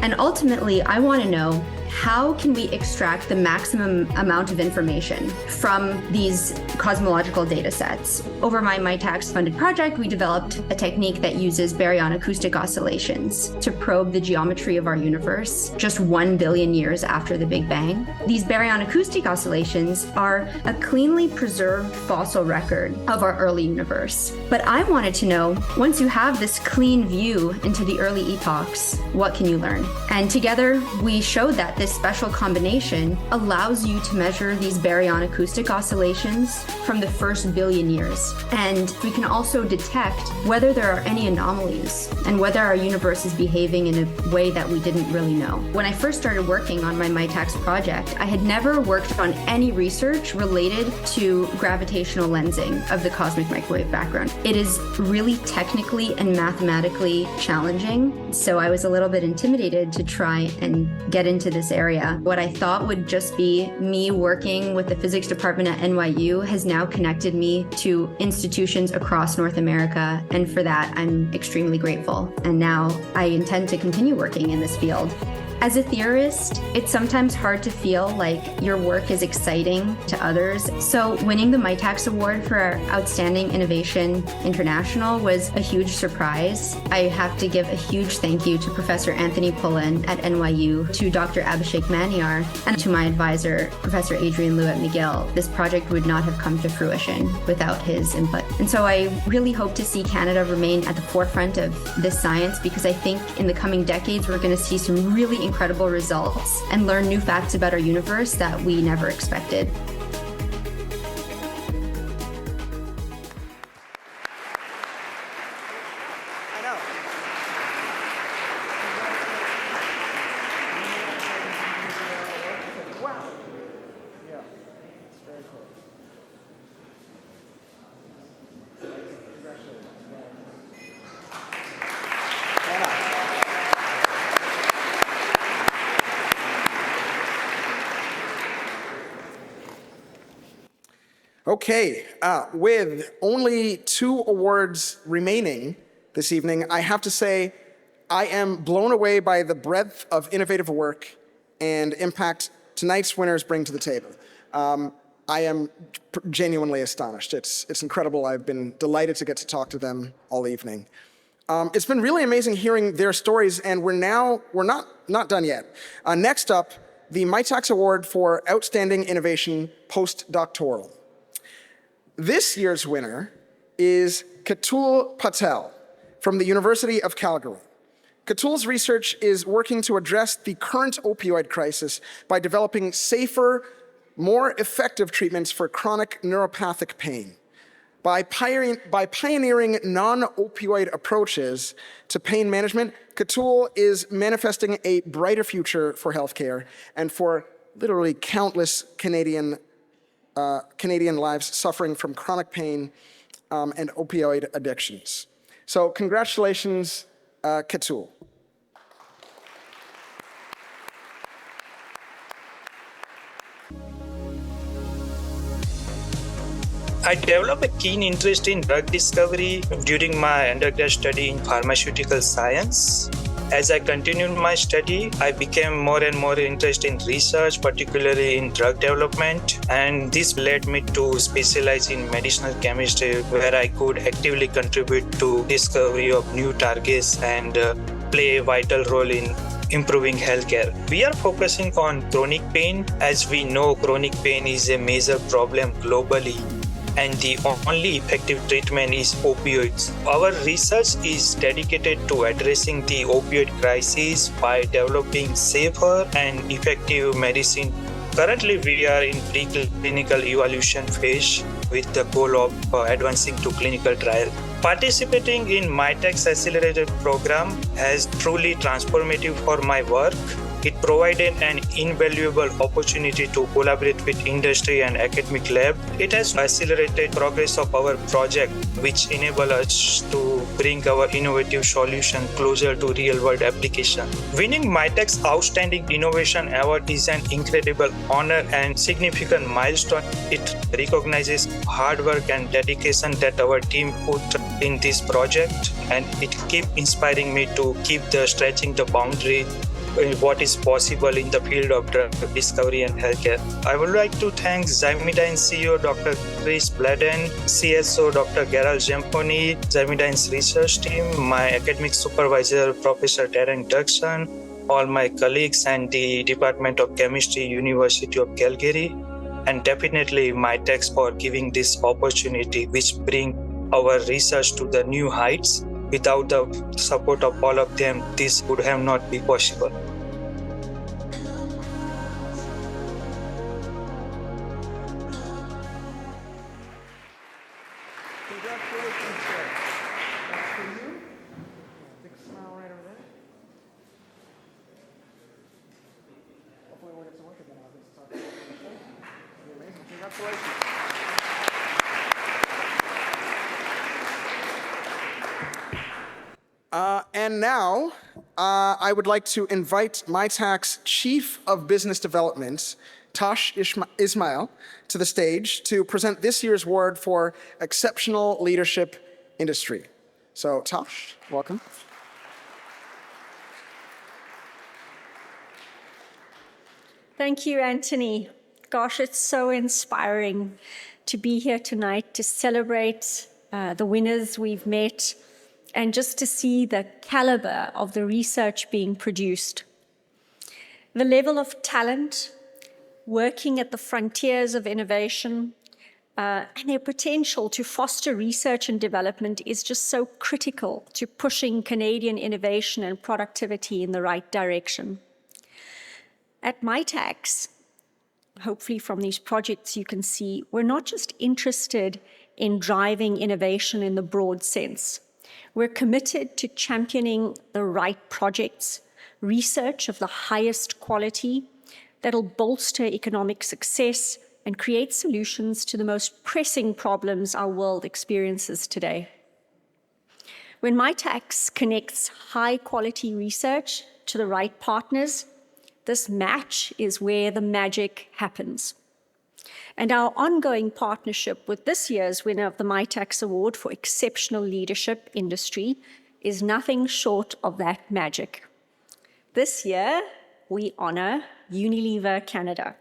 And ultimately, I want to know, how can we extract the maximum amount of information from these cosmological data sets? Over my Mitacs funded project, we developed a technique that uses baryon acoustic oscillations to probe the geometry of our universe just 1 billion years after the Big Bang. These baryon acoustic oscillations are a cleanly preserved fossil record of our early universe. But I wanted to know, once you have this clean view into the early epochs, what can you learn? And together we showed that this special combination allows you to measure these baryon acoustic oscillations from the first billion years. And we can also detect whether there are any anomalies and whether our universe is behaving in a way that we didn't really know. When I first started working on my Mitacs project, I had never worked on any research related to gravitational lensing of the cosmic microwave background. It is really technically and mathematically challenging, so I was a little bit intimidated to try and get into this area. What I thought would just be me working with the physics department at NYU has now connected me to institutions across North America, and for that I'm extremely grateful. And now I intend to continue working in this field. As a theorist, it's sometimes hard to feel like your work is exciting to others. So winning the Mitacs Award for our Outstanding Innovation International was a huge surprise. I have to give a huge thank you to Professor Anthony Pullen at NYU, to Dr. Abhishek Maniar, and to my advisor, Professor Adrian Liu at McGill. This project would not have come to fruition without his input. And so I really hope to see Canada remain at the forefront of this science, because I think in the coming decades we're going to see some really incredible results and learn new facts about our universe that we never expected. Okay, with only 2 awards remaining this evening, I have to say I am blown away by the breadth of innovative work and impact tonight's winners bring to the table. I am genuinely astonished. It's incredible. I've been delighted to get to talk to them all evening. It's been really amazing hearing their stories, and we're not done yet. Next up, the Mitacs Award for Outstanding Innovation Postdoctoral. This year's winner is Qu'il Patel from the University of Calgary. Kill's research is working to address the current opioid crisis by developing safer, more effective treatments for chronic neuropathic pain. By pioneering non-opioid approaches to pain management, Qu'il is manifesting a brighter future for healthcare and for literally countless Canadian lives suffering from chronic pain and opioid addictions. So congratulations, Qu'il. I developed a keen interest in drug discovery during my undergrad study in pharmaceutical science. As I continued my study, I became more and more interested in research, particularly in drug development, and this led me to specialize in medicinal chemistry, where I could actively contribute to discovery of new targets and play a vital role in improving healthcare. We are focusing on chronic pain. As we know, chronic pain is a major problem globally, and the only effective treatment is opioids. Our research is dedicated to addressing the opioid crisis by developing safer and effective medicine. Currently, we are in preclinical evaluation phase with the goal of advancing to clinical trial. Participating in Mitacs Accelerated program has truly transformative for my work. It provided an invaluable opportunity to collaborate with industry and academic lab. It has accelerated progress of our project, which enable us to bring our innovative solution closer to real-world application. Winning Mitacs Outstanding Innovation Award is an incredible honor and significant milestone. It recognizes hard work and dedication that our team put in this project, and it keeps inspiring me to keep stretching the boundary what is possible in the field of drug discovery and healthcare. I would like to thank Zymedyne CEO Dr. Chris Bladen, CSO Dr. Gerald Zamponi, Zymedyne's research team, my academic supervisor Professor Darren Dugson, all my colleagues and the Department of Chemistry, University of Calgary, and definitely Mitacs for giving this opportunity, which bring our research to the new heights. Without the support of all of them, this would have not been possible. Congratulations, sir. That's for you. Big smile right over there. Hopefully we'll get to work again on this. It's amazing. Congratulations. And now, I would like to invite Mitacs Chief of Business Development, Tosh Ismail, to the stage to present this year's award for Exceptional Leadership Industry. So, Tosh, welcome. Thank you, Anthony. Gosh, it's so inspiring to be here tonight to celebrate the winners we've met, and just to see the caliber of the research being produced. The level of talent, working at the frontiers of innovation, and their potential to foster research and development is just so critical to pushing Canadian innovation and productivity in the right direction. At Mitacs, hopefully from these projects you can see, we're not just interested in driving innovation in the broad sense. We're committed to championing the right projects, research of the highest quality that'll bolster economic success and create solutions to the most pressing problems our world experiences today. When Mitacs connects high-quality research to the right partners, this match is where the magic happens. And our ongoing partnership with this year's winner of the Mitacs Award for Exceptional Leadership Industry is nothing short of that magic. This year, we honor Unilever Canada.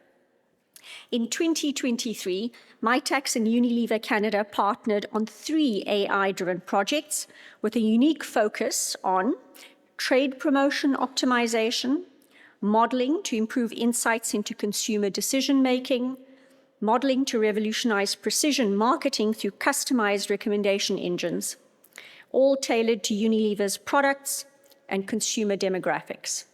In 2023, Mitacs and Unilever Canada partnered on 3 AI-driven projects with a unique focus on trade promotion optimization, modeling to improve insights into consumer decision-making, modeling to revolutionize precision marketing through customized recommendation engines, all tailored to Unilever's products and consumer demographics.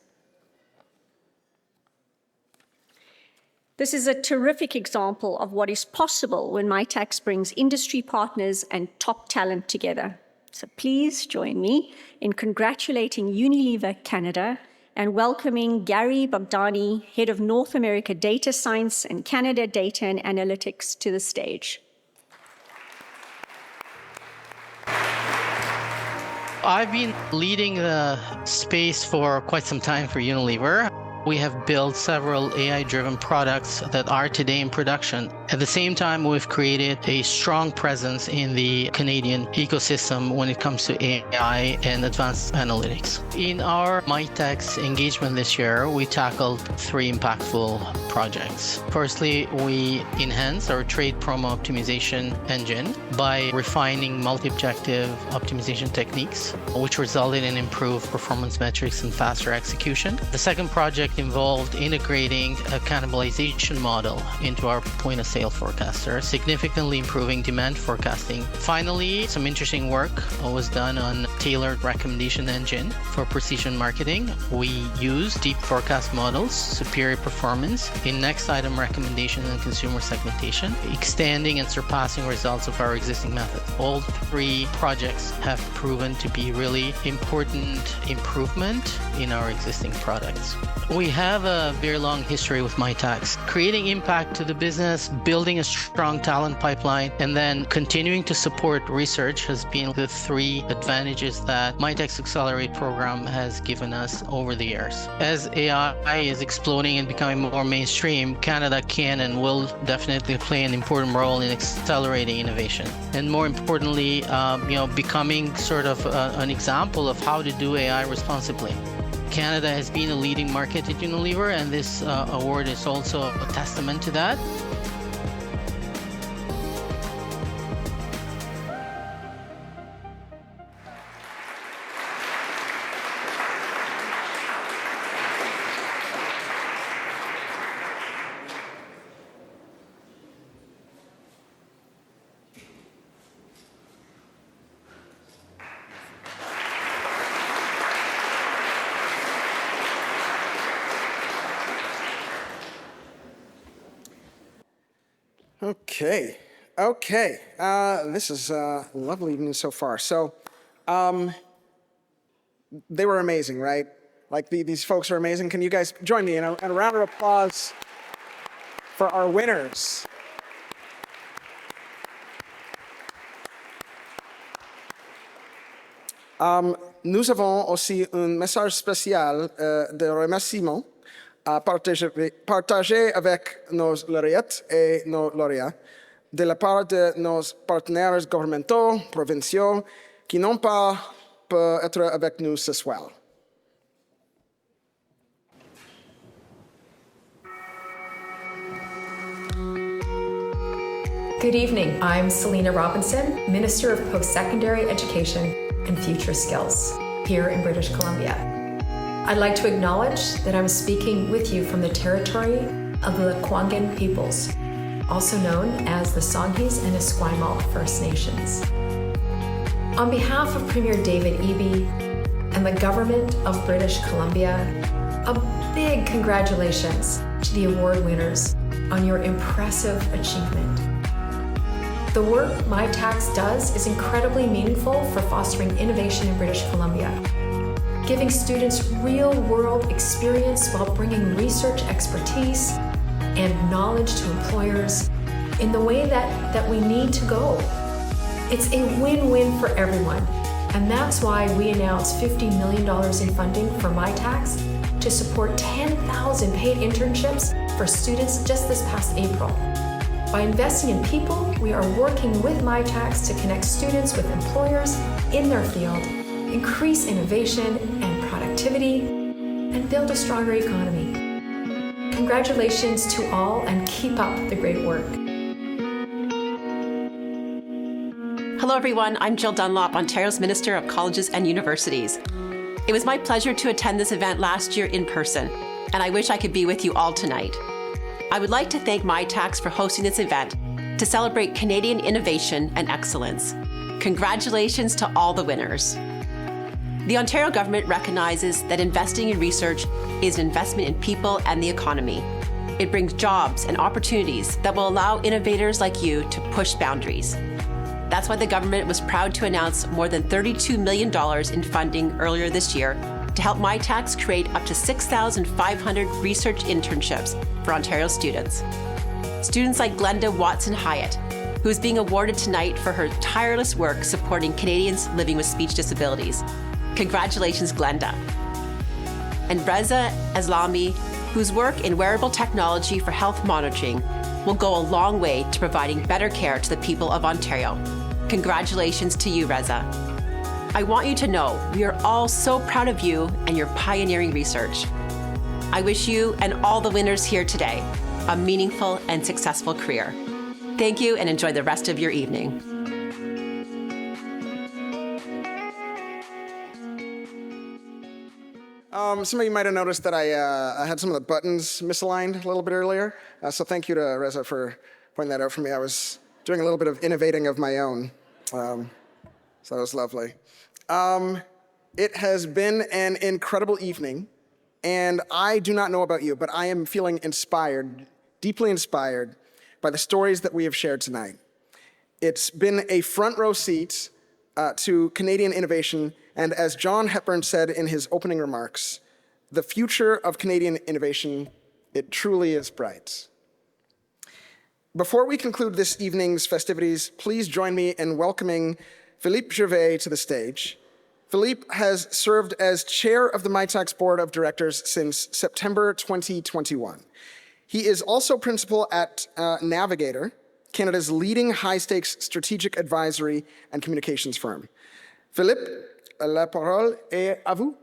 This is a terrific example of what is possible when Mitacs brings industry partners and top talent together. So please join me in congratulating Unilever Canada and welcoming Gary Bogdani, Head of North America Data Science and Canada Data and Analytics, to the stage. I've been leading the space for quite some time for Unilever. We have built several AI-driven products that are today in production. At the same time, we've created a strong presence in the Canadian ecosystem when it comes to AI and advanced analytics. In our Mitacs engagement this year, we tackled 3 impactful projects. Firstly, we enhanced our trade promo optimization engine by refining multi-objective optimization techniques, which resulted in improved performance metrics and faster execution. The second project involved integrating a cannibalization model into our point-of-sale forecaster, significantly improving demand forecasting. Finally, some interesting work was done on tailored recommendation engine for precision marketing. We use deep forecast models, superior performance in next item recommendation and consumer segmentation, extending and surpassing results of our existing methods. All 3 projects have proven to be really important improvement in our existing products. We have a very long history with Mitacs, creating impact to the business, building a strong talent pipeline, and then continuing to support research has been the 3 advantages that Mitacs Accelerate program has given us over the years. As AI is exploding and becoming more mainstream, Canada can and will definitely play an important role in accelerating innovation. And more importantly, becoming sort of an example of how to do AI responsibly. Canada has been a leading market at Unilever, and this award is also a testament to that. Okay. This is a lovely evening so far. So, they were amazing, right? Like, these folks are amazing. Can you guys join me in a round of applause for our winners? Nous avons aussi un message spécial de remerciement à partager avec nos lauréates et nos lauréats de la part de nos partenaires gouvernementaux, provinciaux, qui n'ont pas pu être avec nous ce soir. Good evening. I'm Selena Robinson, Minister of Post-Secondary Education and Future Skills here in British Columbia. I'd like to acknowledge that I'm speaking with you from the territory of the Lekwungen peoples, also known as the Songhees and Esquimalt First Nations. On behalf of Premier David Eby and the Government of British Columbia, a big congratulations to the award winners on your impressive achievement. The work Mitacs does is incredibly meaningful for fostering innovation in British Columbia, giving students real-world experience while bringing research expertise and knowledge to employers in the way that we need to go. It's a win-win for everyone, and that's why we announced $50 million in funding for Mitacs to support 10,000 paid internships for students just this past April. By investing in people, we are working with Mitacs to connect students with employers in their field, increase innovation and productivity, and build a stronger economy. Congratulations to all, and keep up the great work. Hello everyone, I'm Jill Dunlop, Ontario's Minister of Colleges and Universities. It was my pleasure to attend this event last year in person, and I wish I could be with you all tonight. I would like to thank Mitacs for hosting this event to celebrate Canadian innovation and excellence. Congratulations to all the winners. The Ontario government recognizes that investing in research is an investment in people and the economy. It brings jobs and opportunities that will allow innovators like you to push boundaries. That's why the government was proud to announce more than $32 million in funding earlier this year to help Mitacs create up to 6,500 research internships for Ontario students. Students like Glenda Watson-Hyatt, who who is being awarded tonight for her tireless work supporting Canadians living with speech disabilities. Congratulations, Glenda. And Reza Aslami, whose work in wearable technology for health monitoring will go a long way to providing better care to the people of Ontario. Congratulations to you, Reza. I want you to know we are all so proud of you and your pioneering research. I wish you and all the winners here today a meaningful and successful career. Thank you and enjoy the rest of your evening. Some of you might have noticed that I had some of the buttons misaligned a little bit earlier. So thank you to Reza for pointing that out for me. I was doing a little bit of innovating of my own. So that was lovely. It has been an incredible evening. And I do not know about you, but I am feeling inspired, deeply inspired by the stories that we have shared tonight. It's been a front row seat to Canadian innovation. And as John Hepburn said in his opening remarks, the future of Canadian innovation, it truly is bright. Before we conclude this evening's festivities, please join me in welcoming Philippe Gervais to the stage. Philippe has served as chair of the Mitacs Board of Directors since September 2021. He is also principal at Navigator, Canada's leading high-stakes strategic advisory and communications firm. Philippe, la parole est à vous.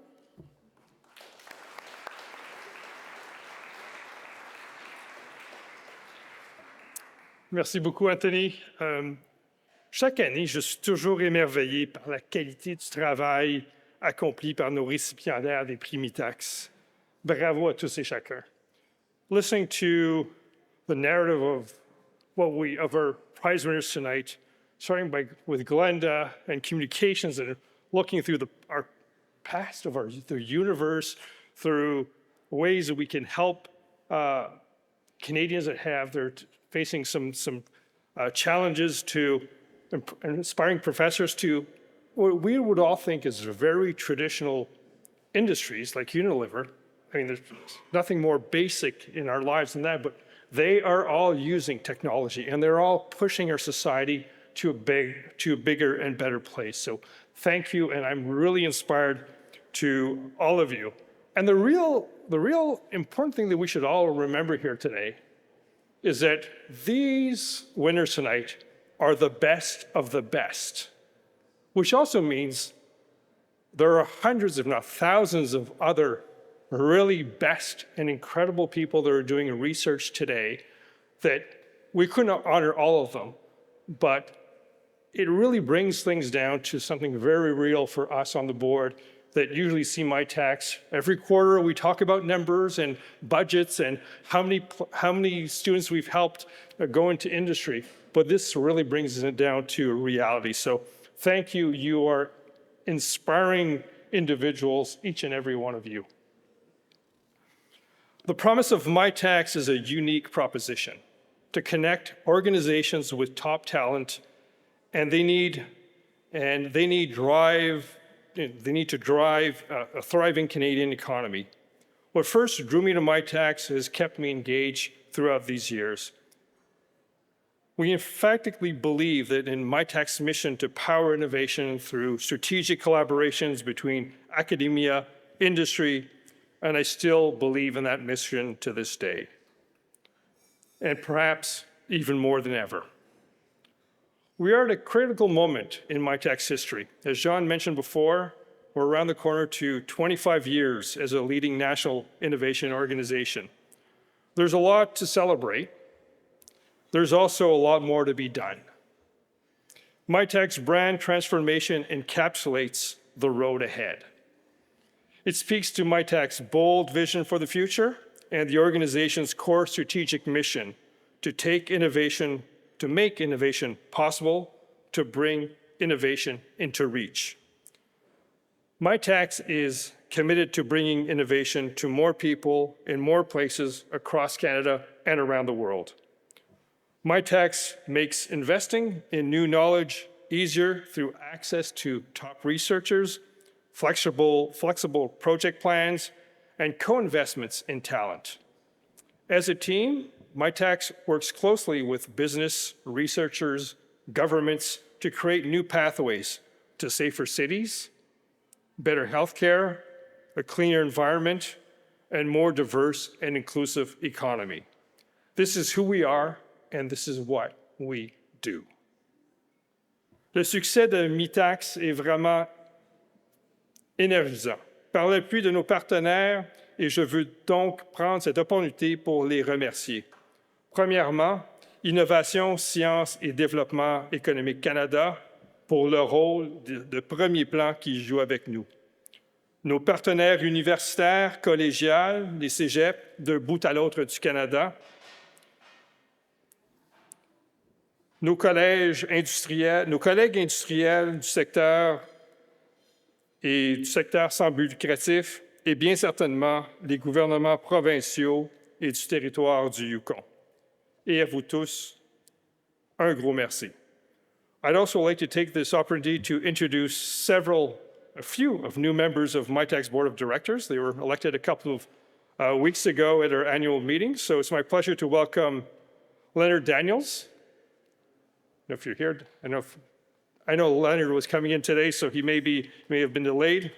Merci beaucoup, Anthony. Chaque année, je suis toujours émerveillé par la qualité du travail accompli par nos récipiendaires des Prix Mitacs. Bravo à tous et chacun. Listening to the narrative of our prize winners tonight, starting with Glenda and communications and looking through our past of the universe, through ways that we can help Canadians that they're facing some challenges, to inspiring professors to what we would all think is very traditional industries like Unilever. I mean, there's nothing more basic in our lives than that, but they are all using technology and they're all pushing our society to a bigger and better place. So thank you, and I'm really inspired to all of you. And the real important thing that we should all remember here today is that these winners tonight are the best of the best, which also means there are hundreds, if not thousands, of other really best and incredible people that are doing research today that we couldn't honor all of them, but it really brings things down to something very real for us on the board that usually see Mitacs. Every quarter we talk about numbers and budgets and how many students we've helped go into industry, but this really brings it down to reality. So thank you. You are inspiring individuals, each and every one of you. The promise of Mitacs is a unique proposition to connect organizations with top talent, and they need to drive a thriving Canadian economy. What first drew me to Mitacs has kept me engaged throughout these years. We emphatically believe that in Mitacs' mission to power innovation through strategic collaborations between academia, industry, and I still believe in that mission to this day, and perhaps even more than ever. We are at a critical moment in Mitacs' history. As Jean mentioned before, we're around the corner to 25 years as a leading national innovation organization. There's a lot to celebrate. There's also a lot more to be done. Mitacs' brand transformation encapsulates the road ahead. It speaks to Mitacs' bold vision for the future and the organization's core strategic mission to make innovation possible, to bring innovation into reach. Mitacs is committed to bringing innovation to more people in more places across Canada and around the world. Mitacs makes investing in new knowledge easier through access to top researchers, flexible project plans, and co-investments in talent. As a team, Mitacs works closely with business, researchers, governments to create new pathways to safer cities, better healthcare, a cleaner environment, and more diverse and inclusive economy. This is who we are, and this is what we do. Le succès de Mitacs est vraiment énergisant. Par l'appui de nos partenaires, et je veux donc prendre cette opportunité pour les remercier. Premièrement, Innovation, Sciences et Développement économique Canada pour leur rôle de premier plan qu'ils jouent avec nous. Nos partenaires universitaires, collégiales, les cégeps d'un bout à l'autre du Canada, nos collègues industriels du secteur et du secteur sans but lucratif, et bien certainement les gouvernements provinciaux et du territoire du Yukon. Et à vous tous, un gros merci. I'd also like to take this opportunity to introduce a few of new members of Mitacs Board of Directors. They were elected a couple of weeks ago at our annual meeting, so it's my pleasure to welcome Leonard Daniels. I don't know if you're here. I know Leonard was coming in today, so he may have been delayed.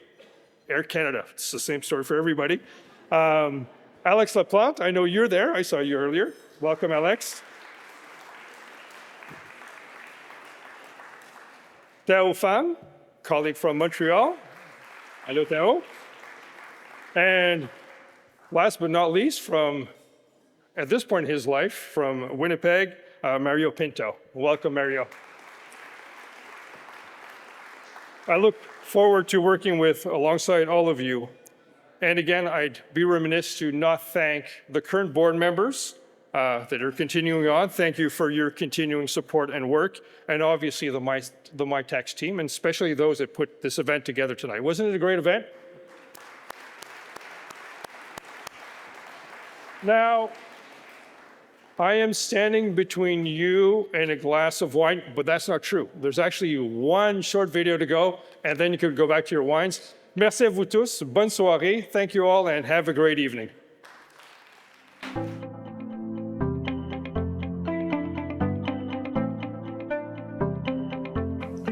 Air Canada, it's the same story for everybody. Alex Laplante, I know you're there. I saw you earlier. Welcome, Alex. Tao Fan, colleague from Montreal. Hello, Tao. And last but not least, at this point in his life, from Winnipeg, Mario Pinto. Welcome, Mario. I look forward to working alongside all of you. And again, I'd be remiss to not thank the current board members that are continuing on. Thank you for your continuing support and work, and obviously the Mitacs team, and especially those that put this event together tonight. Wasn't it a great event? Now, I am standing between you and a glass of wine, but that's not true. There's actually one short video to go, and then you can go back to your wines. Merci à vous tous. Bonne soirée. Thank you all, and have a great evening.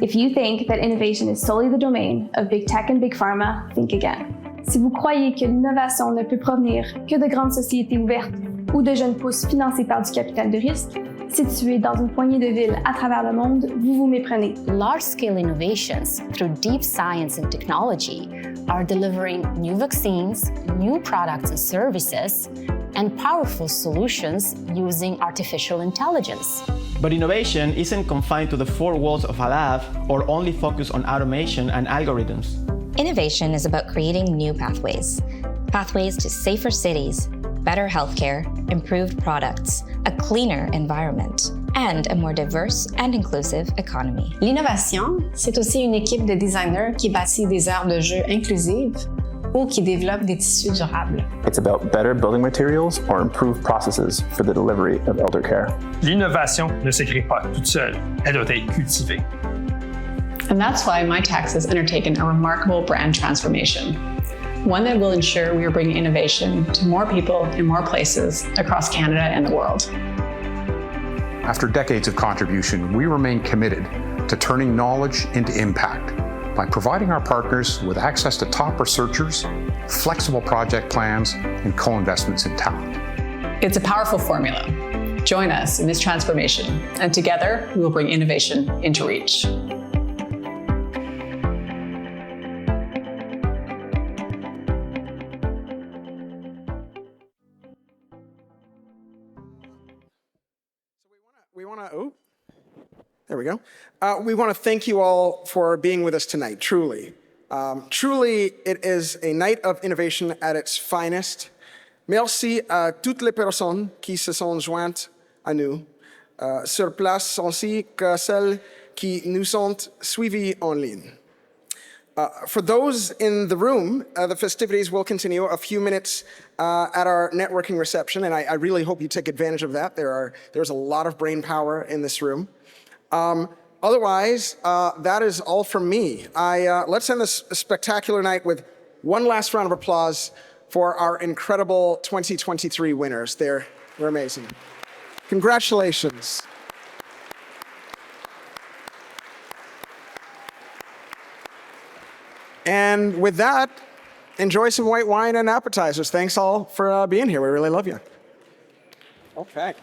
If you think that innovation is solely the domain of big tech and big pharma, think again. Si vous croyez que l'innovation ne peut provenir que de grandes sociétés ouvertes ou de jeunes pousses financés par du capital de risque, situés dans une poignée de villes à travers le monde, vous vous méprenez. Large-scale innovations through deep science and technology are delivering new vaccines, new products and services, and powerful solutions using artificial intelligence. But innovation isn't confined to the four walls of a lab or only focused on automation and algorithms. Innovation is about creating new pathways to safer cities, better healthcare, improved products, a cleaner environment, and a more diverse and inclusive economy. L'innovation, c'est aussi une équipe de designers qui bâtit des aires de jeu inclusives ou qui développe des tissus durables. It's about better building materials or improved processes for the delivery of elder care. L'innovation ne s'écrit pas toute seule, elle doit être cultivée. And that's why Mitacs has undertaken a remarkable brand transformation, one that will ensure we are bringing innovation to more people in more places across Canada and the world. After decades of contribution, we remain committed to turning knowledge into impact by providing our partners with access to top researchers, flexible project plans, and co-investments in talent. It's a powerful formula. Join us in this transformation, and together we will bring innovation into reach. There we go. We want to thank you all for being with us tonight, truly. Truly, it is a night of innovation at its finest. Merci à toutes les personnes qui se sont jointes à nous sur place, ainsi que celles qui nous ont suivis en ligne. For those in the room, the festivities will continue a few minutes at our networking reception, and I really hope you take advantage of that. There's a lot of brain power in this room. Otherwise, that is all from me. Let's end this spectacular night with one last round of applause for our incredible 2023 winners. They're amazing. Congratulations. And with that, enjoy some white wine and appetizers. Thanks all for being here. We really love you. Okay.